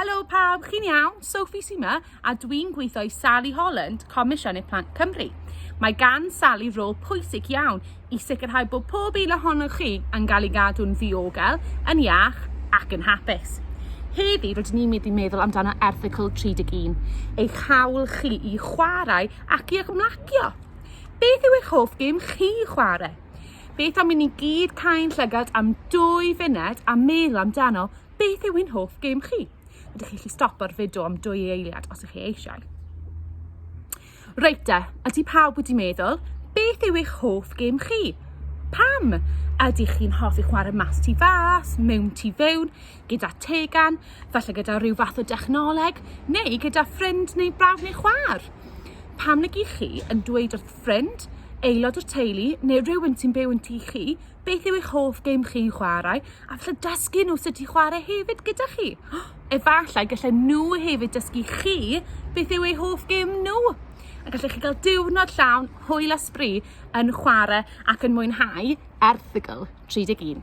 Helo pawb, chi'n iawn? Sophie sy yma a dwi'n gweithio i Sally Holland, Comisiynydd Plant Cymru. Mae gan Sally rôl pwysig iawn i sicrhau bod pob un ohonoch chi yn cael ei gadw'n ddiogel, yn iach ac yn hapus. Heddi rydyn ni'n mynd i meddwl amdano Erthygl 31, eich hawl chi i chwarae ac i ymlacio. Beth yw eich hoff gêm chi i chwarae? Beth am i ni gyd cael llygad am 2 funed a meddwl amdano beth yw ein hoff gêm chi? Ydych chi'n gallu stopo'r fideo am 2 eiliad os ydych chi eisiau. Reit de, ydy pawb wedi meddwl, beth yw eich hoff gêm chi? Pam? Ydych chi'n hoffi chwarae mas tu fas, mewn tu fewn, gyda tegan, falle gyda rhyw fath o dechnoleg, neu gyda ffrind neu brawd neu chwaer? Pam nag chi yn dweud wrth ffrind, aelod o'r teulu, neu rhywun sy'n byw yn tu chi, beth yw eich hoff gêm chi'n chwarae, a falle dysgu nhw sut i chwarae hefyd gyda chi. Efallai gallai nhw hefyd dysgu chi beth yw eich hoff gêm nhw. A gallech chi gael diwrnod llawn hwyl a sbri yn chwarae ac yn mwynhau Erthygl 31.